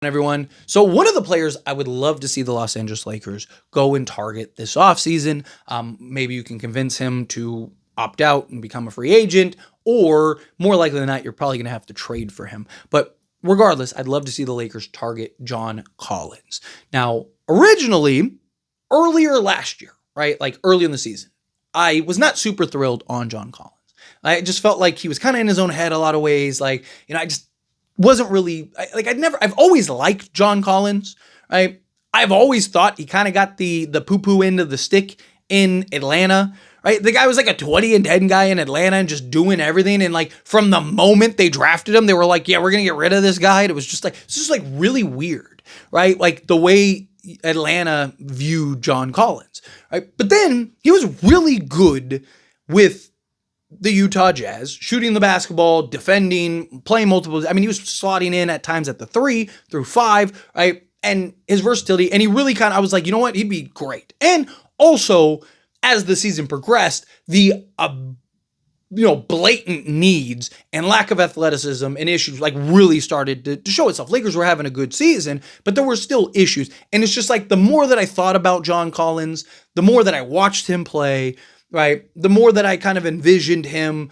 Everyone. So one of the players I would love to see the Los Angeles Lakers go and target this offseason, maybe you can convince him to opt out and become a free agent, or more likely than not, you're probably going to have to trade for him. But regardless, I'd love to see the Lakers target John Collins. Now, originally, earlier last year, right, like early in the season, I was not super thrilled on John Collins. I just felt like he was kind of in his own head a lot of ways. Like, I just wasn't really I've always liked John Collins, right? I've always thought he kind of got the poo-poo end of the stick in Atlanta, right? The guy was like a 20-10 guy in Atlanta and just doing everything. And like from the moment they drafted him, they were like, yeah, we're going to get rid of this guy. And it was just like, it's just like really weird, right? Like the way Atlanta viewed John Collins, right? But then he was really good with the Utah Jazz, shooting the basketball, defending, playing multiple. I mean, he was slotting in at times at the 3 through 5, right? And his versatility, and he really I was like, you know what? He'd be great. And also, as the season progressed, the blatant needs and lack of athleticism and issues like really started to show itself. Lakers were having a good season, but there were still issues. And it's just like the more that I thought about John Collins, the more that I watched him play, right? The more that I kind of envisioned him,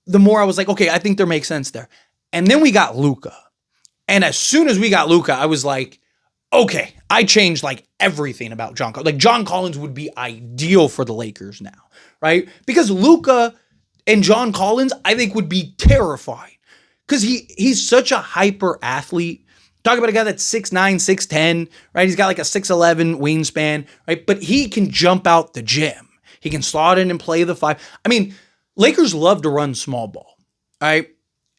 the more I was like, okay, I think there makes sense there. And then we got Luka. And as soon as we got Luka, I was like, okay, I changed like everything about John Collins. Like John Collins would be ideal for the Lakers now, right? Because Luka and John Collins, I think would be terrifying because he's such a hyper athlete. Talk about a guy that's 6'9", 6'10", right? He's got like a 6'11" wingspan, right? But he can jump out the gym. He can slot in and play the 5. I mean, Lakers love to run small ball, right?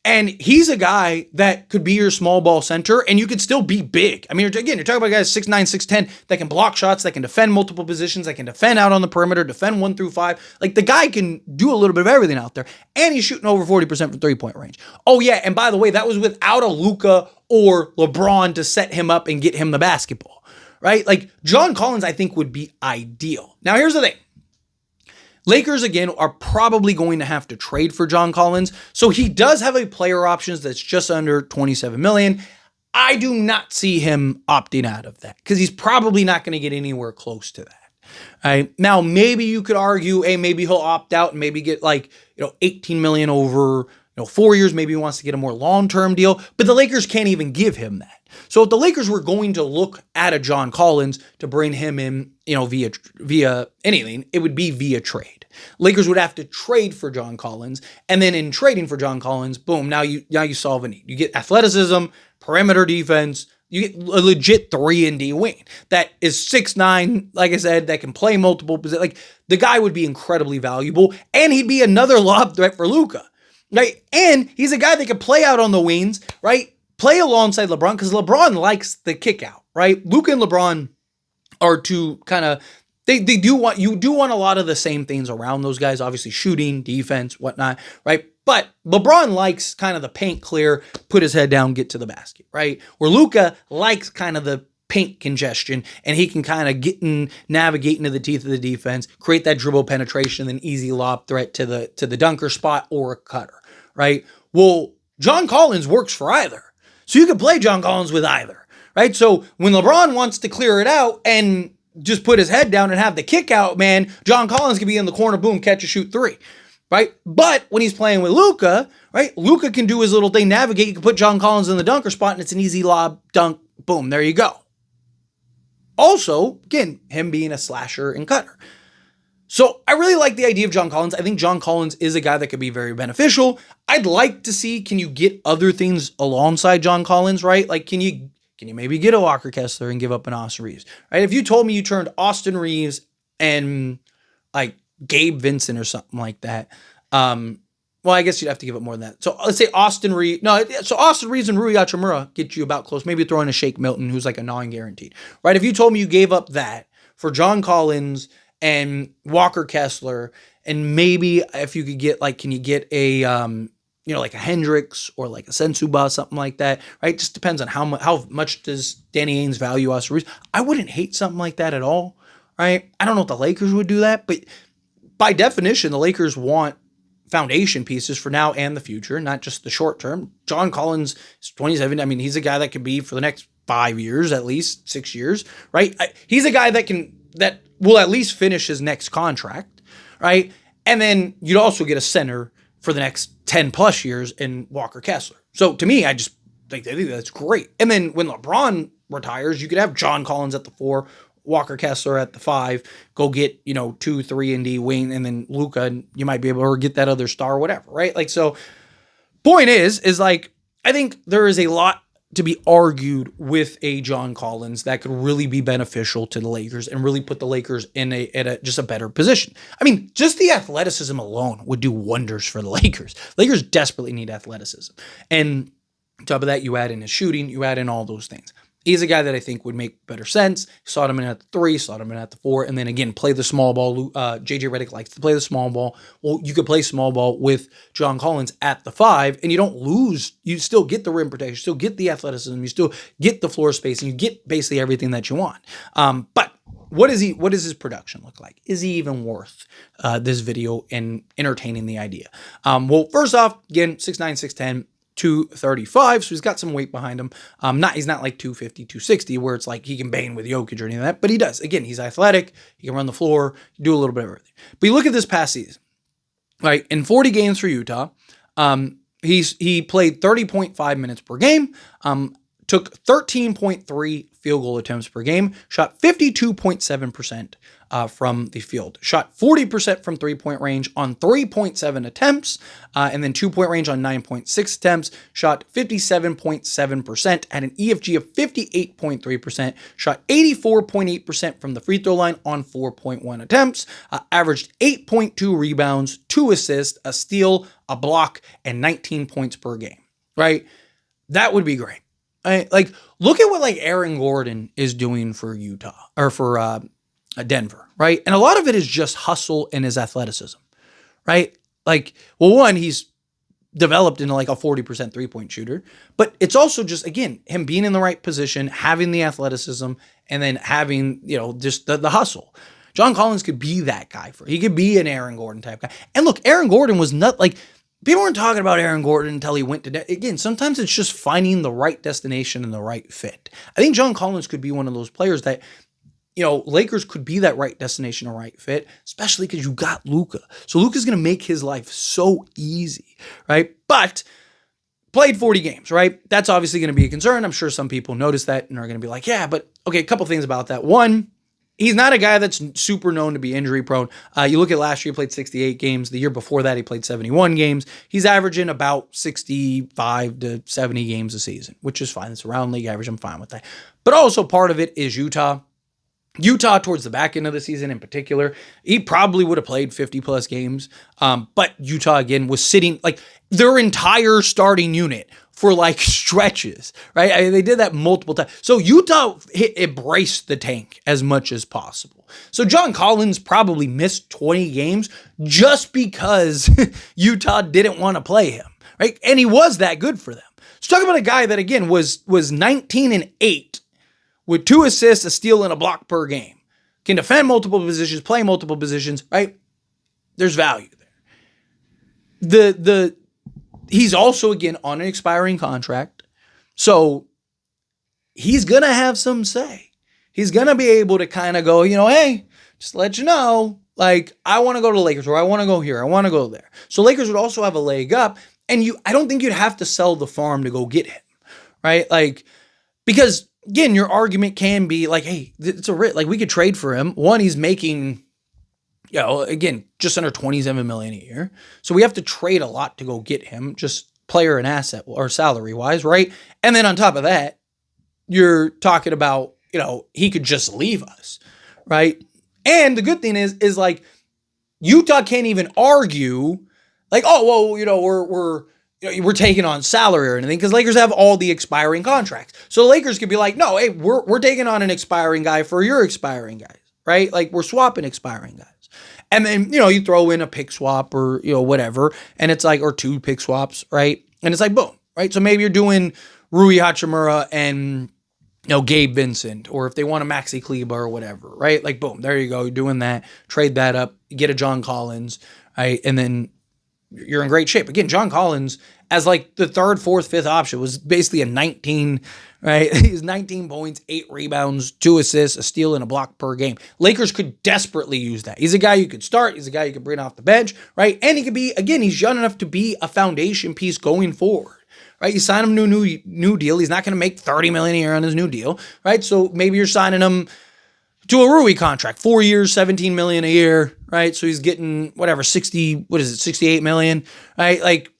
And he's a guy that could be your small ball center and you could still be big. I mean, you're talking about guys 6'9", 6'10", that can block shots, that can defend multiple positions, that can defend out on the perimeter, defend 1 through 5. Like the guy can do a little bit of everything out there. And he's shooting over 40% from three-point range. Oh yeah, and by the way, that was without a Luka or LeBron to set him up and get him the basketball, right? Like John Collins, I think would be ideal. Now here's the thing. Lakers, again, are probably going to have to trade for John Collins. So he does have a player options that's just under $27 million. I do not see him opting out of that because he's probably not going to get anywhere close to that. All right. Now, maybe you could argue, hey, maybe he'll opt out and maybe get like, $18 million over 4 years. Maybe he wants to get a more long-term deal, but the Lakers can't even give him that. So if the Lakers were going to look at a John Collins to bring him in, via anything, it would be via trade. Lakers would have to trade for John Collins, and then in trading for John Collins, boom, now you solve a need. You get athleticism, perimeter defense, you get a legit 3-and-D wing that is 6'9", like I said, that can play multiple positions. Like the guy would be incredibly valuable, and he'd be another lob threat for Luka. Right? And he's a guy that can play out on the wings, right? Play alongside LeBron because LeBron likes the kick out, right? Luka and LeBron are two kind of, you do want a lot of the same things around those guys, obviously shooting, defense, whatnot, right? But LeBron likes kind of the paint clear, put his head down, get to the basket, right? Where Luka likes kind of the paint congestion and he can kind of navigate into the teeth of the defense, create that dribble penetration, and easy lob threat to the dunker spot or a cutter, right? Well, John Collins works for either. So you can play John Collins with either, right? So when LeBron wants to clear it out and just put his head down and have the kick out, man, John Collins can be in the corner, boom, catch a shoot 3, right? But when he's playing with Luka, right, Luka can do his little thing, navigate. You can put John Collins in the dunker spot and it's an easy lob, dunk, boom, there you go. Also, again, him being a slasher and cutter. So I really like the idea of John Collins. I think John Collins is a guy that could be very beneficial. I'd like to see, can you get other things alongside John Collins, right? Like, can you maybe get a Walker Kessler and give up an Austin Reeves, right? If you told me you turned Austin Reeves and like Gabe Vincent or something like that, well, I guess you'd have to give up more than that. So let's say Austin Reeves and Rui Hachimura get you about close. Maybe throw in a Shake Milton, who's like a non-guaranteed, right? If you told me you gave up that for John Collins and Walker Kessler, and maybe if you could get like, can you get a like a Hendricks or like a Sensuba, something like that, right? Just depends on how much does Danny Ainge value Austin Reeves. I wouldn't hate something like that at all, right? I don't know if the Lakers would do that, but by definition, the Lakers want foundation pieces for now and the future, not just the short term. John Collins is 27. I mean, he's a guy that could be for the next 5 years, at least 6 years, right? He's a guy that will at least finish his next contract, right? And then you'd also get a center for the next 10 plus years in Walker Kessler. So to me, I think that's great. And then when LeBron retires, you could have John Collins at the 4, Walker Kessler at the 5, go get, 2, 3 and D wing, and then Luka, and you might be able to get that other star or whatever, right? Like, so point is like, I think there is a lot to be argued with a John Collins that could really be beneficial to the Lakers and really put the Lakers in just a better position. I mean, just the athleticism alone would do wonders for the Lakers. Lakers desperately need athleticism. And on top of that, you add in his shooting, you add in all those things. He's a guy that I think would make better sense. Slot him in at the 3, slot him in at the 4, and then again, play the small ball. JJ Redick likes to play the small ball. Well, you could play small ball with John Collins at the 5, and you don't lose. You still get the rim protection, you still get the athleticism, you still get the floor space, and you get basically everything that you want. But what does his production look like? Is he even worth this video and entertaining the idea? Well, first off, again, 6'9", 6'10", 235, so he's got some weight behind him. He's not like 250, 260, where it's like he can bang with Jokic or anything like that, but he does. Again, he's athletic, he can run the floor, do a little bit of everything. But you look at this past season, right? In 40 games for Utah, he played 30.5 minutes per game, took 13.3 field goal attempts per game, shot 52.7% from the field, shot 40% from 3-point range on 3.7 attempts, and then 2-point range on 9.6 attempts, shot 57.7% at an EFG of 58.3%, shot 84.8% from the free throw line on 4.1 attempts, averaged 8.2 rebounds, 2 assists, a steal, a block, and 19 points per game, right? That would be great. Right? Like, look at what like Aaron Gordon is doing for Utah or for Denver, right? And a lot of it is just hustle and his athleticism, right? Like, well, one, he's developed into like a 40% 3-point shooter, but it's also just, again, him being in the right position, having the athleticism, and then having, just the hustle. John Collins could be that guy he could be an Aaron Gordon type guy. And look, Aaron Gordon was not like, people weren't talking about Aaron Gordon until he went to, again, sometimes it's just finding the right destination and the right fit. I think John Collins could be one of those players that, Lakers could be that right destination or right fit, especially because you got Luka. So Luka's going to make his life so easy, right? But played 40 games, right? That's obviously going to be a concern. I'm sure some people notice that and are going to be like, yeah, but okay, a couple things about that. One, he's not a guy that's super known to be injury prone. You look at last year, he played 68 games. The year before that, he played 71 games. He's averaging about 65 to 70 games a season, which is fine. It's around league average. I'm fine with that. But also part of it is Utah. Utah towards the back end of the season in particular, he probably would have played 50 plus games. But Utah again was sitting like their entire starting unit for like stretches, right? I mean, they did that multiple times. So Utah embraced the tank as much as possible. So John Collins probably missed 20 games just because Utah didn't want to play him, right? And he was that good for them. So talk about a guy that again was 19-8 with 2 assists, a steal, and a block per game. Can defend multiple positions, play multiple positions, right? There's value there. He's also, again, on an expiring contract. So he's going to have some say. He's going to be able to kind of go, hey, just let you know, like, I want to go to the Lakers, or I want to go here, I want to go there. So Lakers would also have a leg up, and I don't think you'd have to sell the farm to go get him, right? Like, because again, your argument can be like, hey, it's like we could trade for him. One, he's making, again, just under $27 million a year. So we have to trade a lot to go get him, just player and asset or salary wise, right? And then on top of that, you're talking about, he could just leave us, right? And the good thing is like Utah can't even argue like, oh, well, we're taking on salary or anything because Lakers have all the expiring contracts. So the Lakers could be like, no, hey, we're taking on an expiring guy for your expiring guys, right? Like we're swapping expiring guys. And then, you throw in a pick swap or, whatever. And it's like, or 2 pick swaps, right? And it's like, boom, right? So maybe you're doing Rui Hachimura and, Gabe Vincent, or if they want a Maxi Kleba or whatever, right? Like, boom, there you go. You're doing that, trade that up, get a John Collins, right? And then you're in great shape. Again, John Collins as like the third, fourth, fifth option was basically a 19, right? He's 19 points, 8 rebounds, 2 assists, a steal, and a block per game. Lakers could desperately use that. He's a guy you could start. He's a guy you could bring off the bench, right? And he could be, again, he's young enough to be a foundation piece going forward, right? You sign him to a new deal. He's not going to make $30 million a year on his new deal, right? So maybe you're signing him to a Rui contract, 4 years, $17 million a year, right? So he's getting whatever, 68 million, right? Like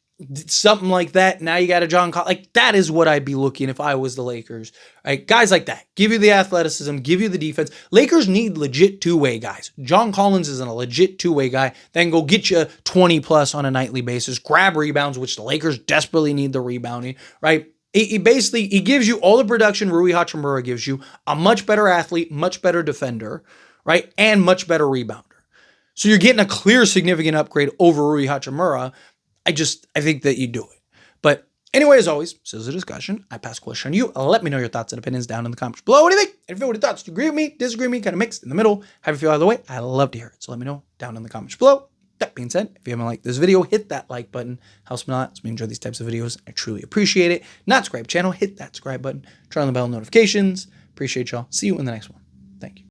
something like that. Now you got a John Collins. Like that is what I'd be looking if I was the Lakers, right? Guys like that, give you the athleticism, give you the defense. Lakers need legit two-way guys. John Collins is a legit two-way guy. Then go get you 20 plus on a nightly basis, grab rebounds, which the Lakers desperately need the rebounding, right? He basically, he gives you all the production Rui Hachimura gives you, a much better athlete, much better defender, right? And much better rebounder. So you're getting a clear significant upgrade over Rui Hachimura. I think that you do it. But anyway, as always, this is a discussion. I pass the question on you. Let me know your thoughts and opinions down in the comments below. What do you think? If you have any thoughts, do you agree with me, disagree with me, kind of mixed in the middle, how you feel either way, I love to hear it. So let me know down in the comments below. That being said, if you haven't liked this video, hit that like button. Helps me a lot. Helps me enjoy these types of videos. I truly appreciate it. Not subscribe channel, hit that subscribe button. Turn on the bell notifications. Appreciate y'all. See you in the next one. Thank you.